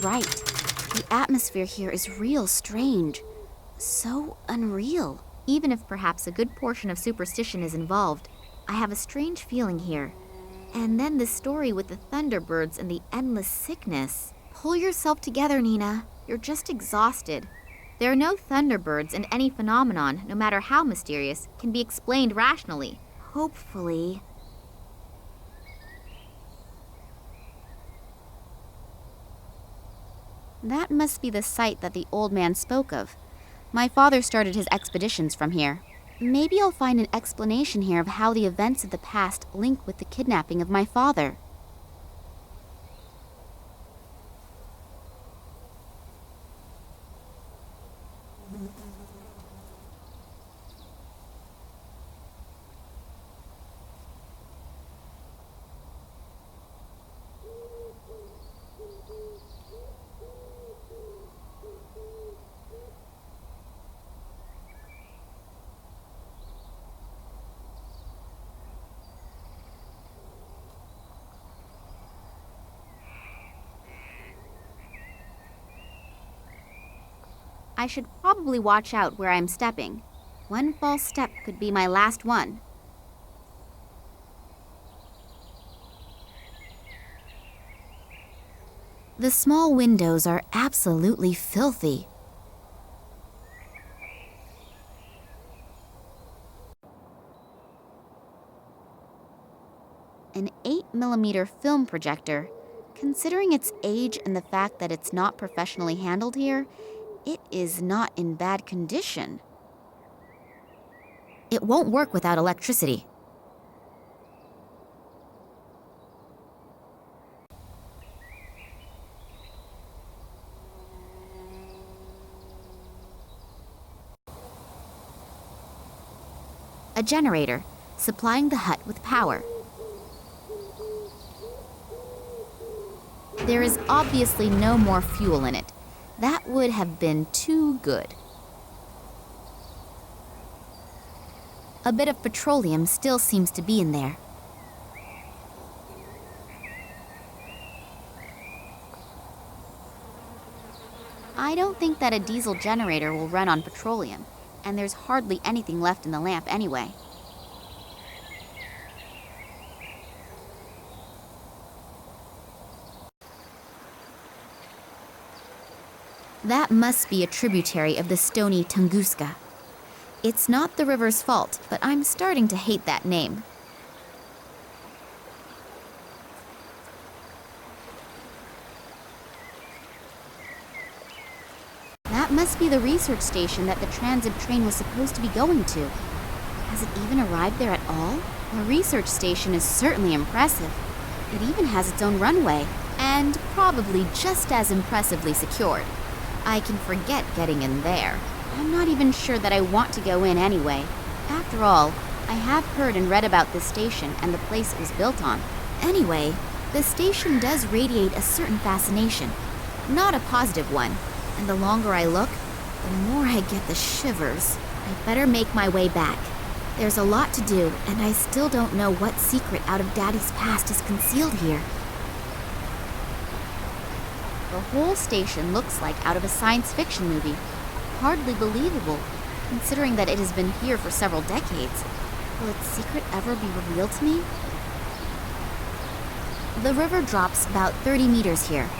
right. The atmosphere here is real strange. So unreal. Even if perhaps a good portion of superstition is involved, I have a strange feeling here. And then the story with the thunderbirds and the endless sickness. Pull yourself together, Nina. You're just exhausted. There are no thunderbirds, and any phenomenon, no matter how mysterious, can be explained rationally. Hopefully. That must be the site that the old man spoke of. My father started his expeditions from here. Maybe I'll find an explanation here of how the events of the past link with the kidnapping of my father. I should probably watch out where I'm stepping. One false step could be my last one. The small windows are absolutely filthy. An 8mm film projector. Considering its age and the fact that it's not professionally handled here, it is not in bad condition. It won't work without electricity. A generator, supplying the hut with power. There is obviously no more fuel in it. That would have been too good. A bit of petroleum still seems to be in there. I don't think that a diesel generator will run on petroleum, and there's hardly anything left in the lamp anyway. That must be a tributary of the Stony Tunguska. It's not the river's fault, but I'm starting to hate that name. That must be the research station that the transit train was supposed to be going to. Has it even arrived there at all? The research station is certainly impressive. It even has its own runway, and probably just as impressively secured. I can forget getting in there. I'm not even sure that I want to go in anyway. After all, I have heard and read about this station and the place it was built on. Anyway, the station does radiate a certain fascination. Not a positive one. And the longer I look, the more I get the shivers. I better make my way back. There's a lot to do, and I still don't know what secret out of Daddy's past is concealed here. The whole station looks like out of a science fiction movie. Hardly believable, considering that it has been here for several decades. Will its secret ever be revealed to me? The river drops about 30 meters here.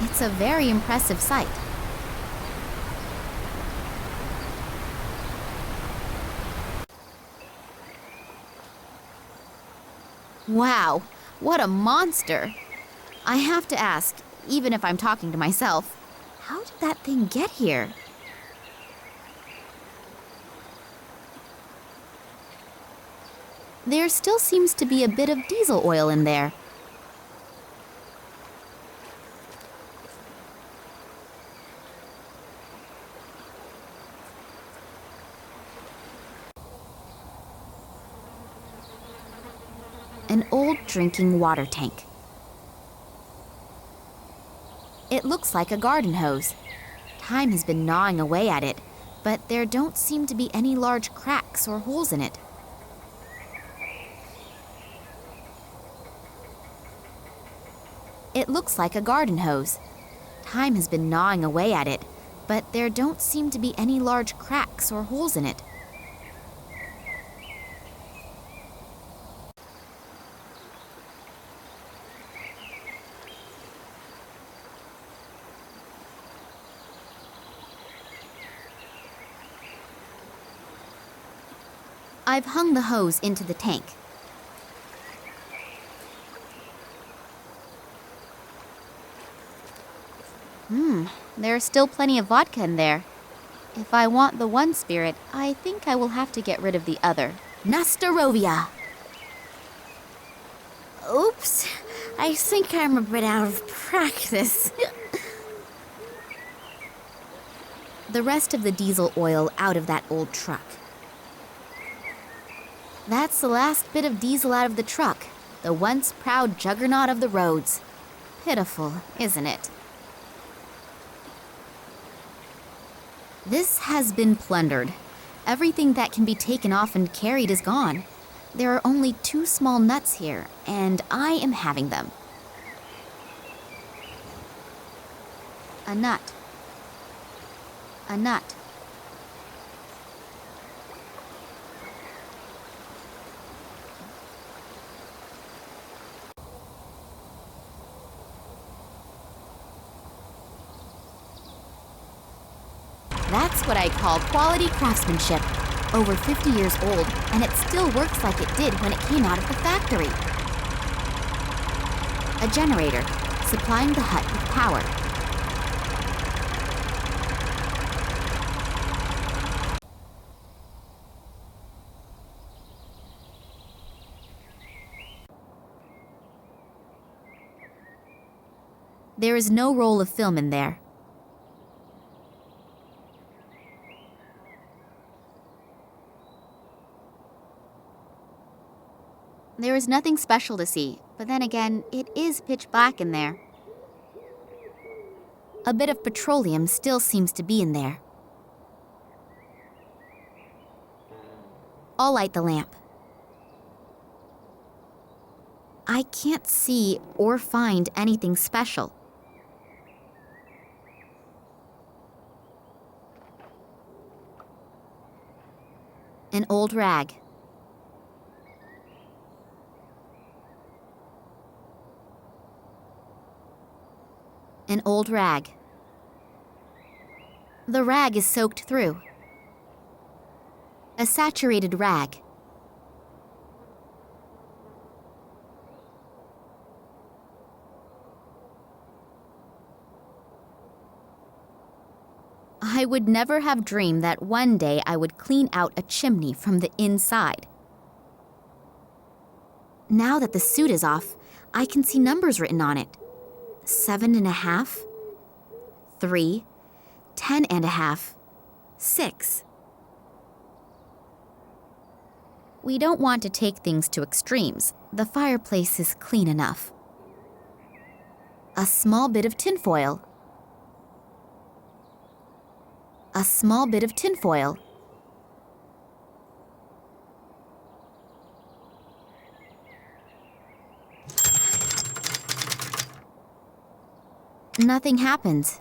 It's a very impressive sight. Wow, what a monster! I have to ask, even if I'm talking to myself, how did that thing get here? There still seems to be a bit of diesel oil in there. An old drinking water tank. It looks like a garden hose. Time has been gnawing away at it, but there don't seem to be any large cracks or holes in it. It looks like a garden hose. time has been gnawing away at it, but there don't seem to be any large cracks or holes in it. I've hung the hose into the tank. There's still plenty of vodka in there. If I want the one spirit, I think I will have to get rid of the other. Nastarovia! Oops, I think I'm a bit out of practice. The rest of the diesel oil out of that old truck. That's the last bit of diesel out of the truck, the once proud juggernaut of the roads. Pitiful, isn't it? This has been plundered. Everything that can be taken off and carried is gone. There are only 2 small nuts here, and I am having them. A nut. A nut. That's what I call quality craftsmanship. Over 50 years old, and it still works like it did when it came out of the factory. A generator, supplying the hut with power. There is no roll of film in there. There is nothing special to see, but then again, it is pitch black in there. A bit of petroleum still seems to be in there. I'll light the lamp. I can't see or find anything special. An old rag. An old rag. The rag is soaked through. A saturated rag. I would never have dreamed that one day I would clean out a chimney from the inside. Now that the suit is off, I can see numbers written on it. 7.5, 3, 10.5, 6. We don't want to take things to extremes. The fireplace is clean enough. A small bit of tinfoil. A small bit of tinfoil. Nothing happens.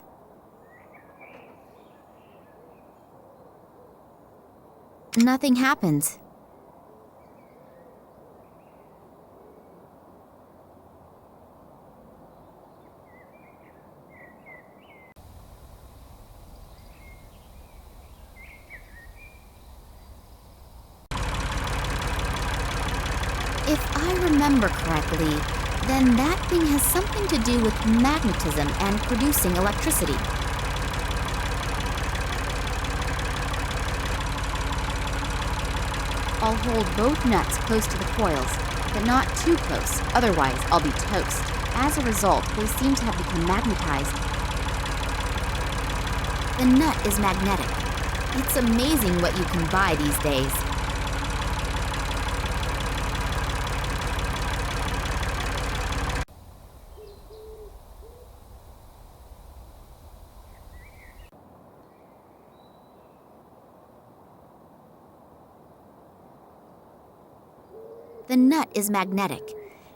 Nothing happens. If I remember correctly, then that thing has something to do with magnetism and producing electricity. I'll hold both nuts close to the coils, but not too close, otherwise I'll be toast. As a result, they seem to have become magnetized. The nut is magnetic. It's amazing what you can buy these days. The nut is magnetic.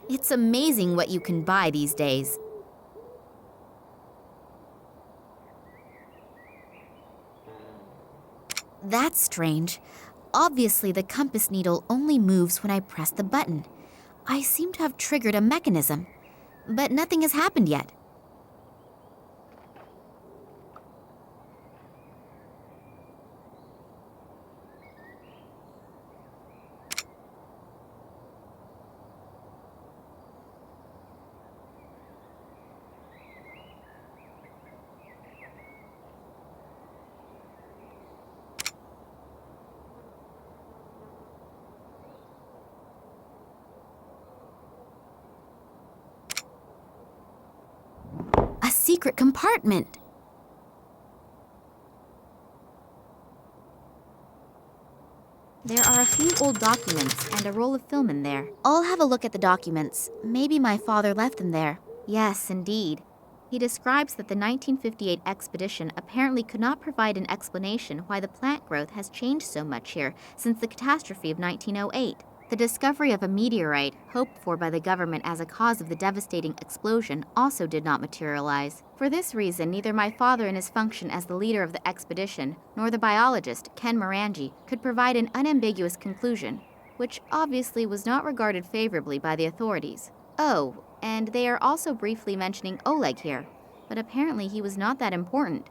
It's amazing what you can buy these days. That's strange. Obviously, the compass needle only moves when I press the button. I seem to have triggered a mechanism, but nothing has happened yet. A secret compartment! There are a few old documents and a roll of film in there. I'll have a look at the documents. Maybe my father left them there. Yes, indeed. He describes that the 1958 expedition apparently could not provide an explanation why the plant growth has changed so much here since the catastrophe of 1908. The discovery of a meteorite, hoped for by the government as a cause of the devastating explosion, also did not materialize. For this reason, neither my father in his function as the leader of the expedition, nor the biologist, Ken Morangi, could provide an unambiguous conclusion, which obviously was not regarded favorably by the authorities. Oh, and they are also briefly mentioning Oleg here, but apparently he was not that important.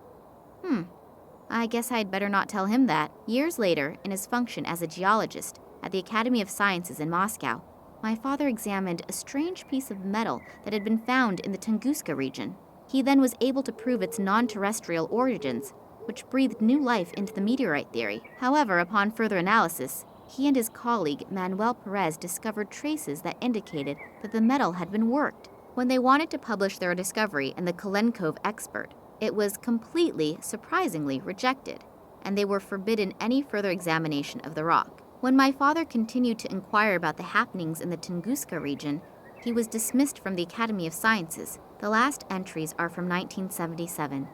I guess I'd better not tell him that. Years later, in his function as a geologist, at the Academy of Sciences in Moscow, my father examined a strange piece of metal that had been found in the Tunguska region. He then was able to prove its non-terrestrial origins, which breathed new life into the meteorite theory. However, upon further analysis, he and his colleague Manuel Perez discovered traces that indicated that the metal had been worked. When they wanted to publish their discovery in the Kalenkov Expert, it was completely, surprisingly, rejected, and they were forbidden any further examination of the rock. When my father continued to inquire about the happenings in the Tunguska region, he was dismissed from the Academy of Sciences. The last entries are from 1977.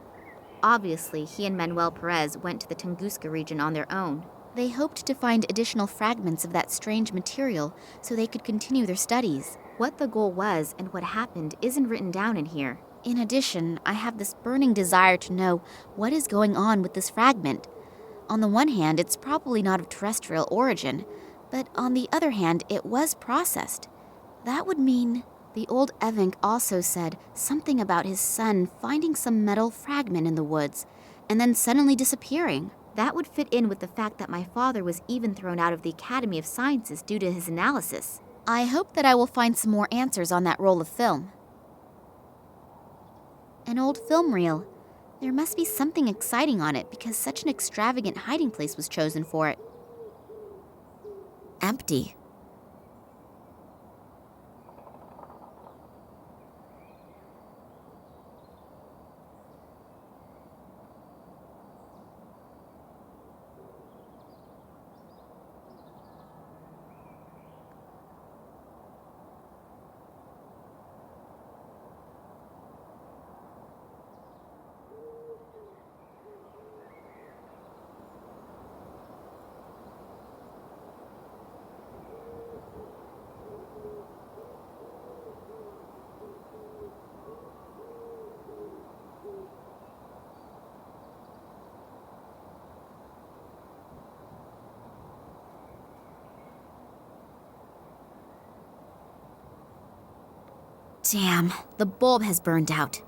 Obviously, he and Manuel Perez went to the Tunguska region on their own. They hoped to find additional fragments of that strange material so they could continue their studies. What the goal was and what happened isn't written down in here. In addition, I have this burning desire to know what is going on with this fragment. On the one hand, it's probably not of terrestrial origin, but on the other hand, it was processed. That would mean the old Evank also said something about his son finding some metal fragment in the woods and then suddenly disappearing. That would fit in with the fact that my father was even thrown out of the Academy of Sciences due to his analysis. I hope that I will find some more answers on that roll of film. An old film reel. There must be something exciting on it because such an extravagant hiding place was chosen for it. Empty. Damn, the bulb has burned out.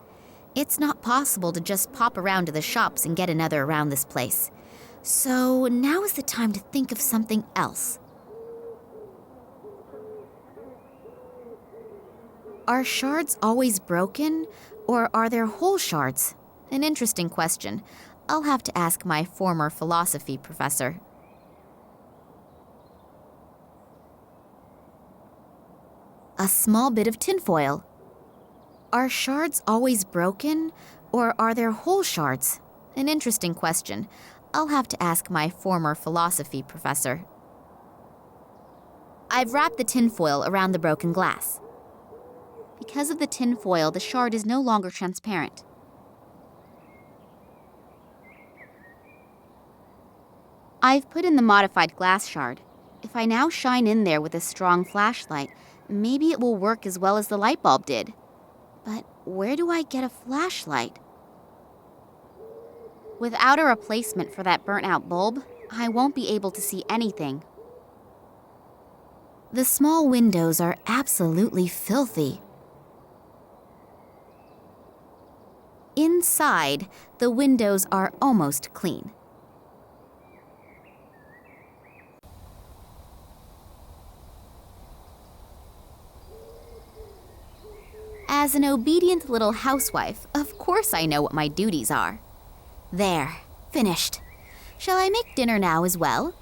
It's not possible to just pop around to the shops and get another around this place. So now is the time to think of something else. Are shards always broken, or are there whole shards? An interesting question. I'll have to ask my former philosophy professor. A small bit of tinfoil. Are shards always broken, or are there whole shards? An interesting question. I'll have to ask my former philosophy professor. I've wrapped the tinfoil around the broken glass. Because of the tinfoil, the shard is no longer transparent. I've put in the modified glass shard. If I now shine in there with a strong flashlight, maybe it will work as well as the light bulb did. But where do I get a flashlight? Without a replacement for that burnt-out bulb, I won't be able to see anything. The small windows are absolutely filthy. Inside, the windows are almost clean. As an obedient little housewife, of course I know what my duties are. There, finished. Shall I make dinner now as well?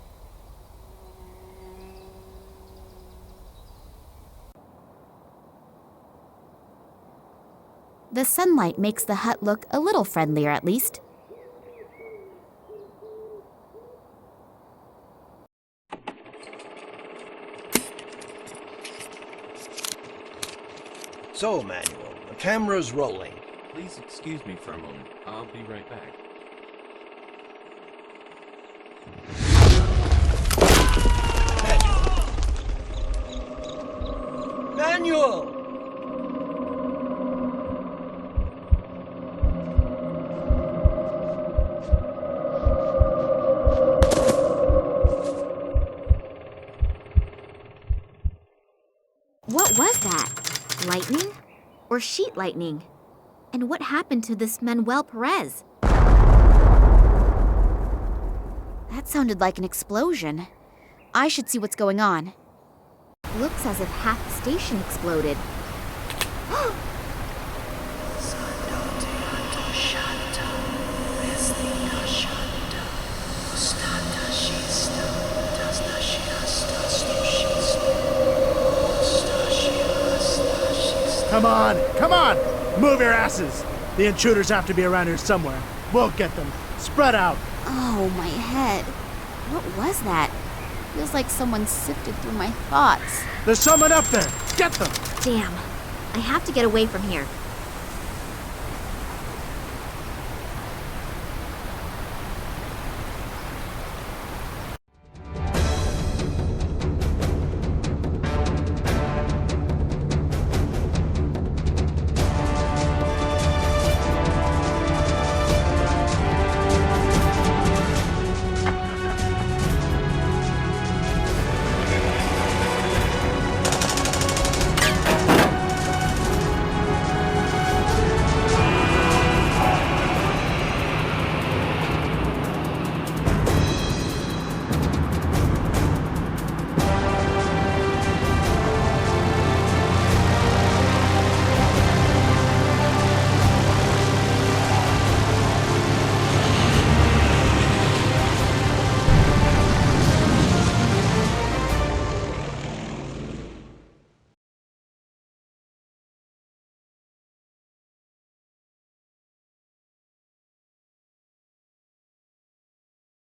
The sunlight makes the hut look a little friendlier at least. So, Manuel, the camera's rolling. Please excuse me for a moment. I'll be right back. Manuel! What was that? Lightning? Or sheet lightning? And what happened to this Manuel Perez? That sounded like an explosion. I should see what's going on. Looks as if half the station exploded. Come on, come on! Move your asses! The intruders have to be around here somewhere. We'll get them. Spread out! Oh, my head. What was that? Feels like someone sifted through my thoughts. There's someone up there! Get them! Damn. I have to get away from here.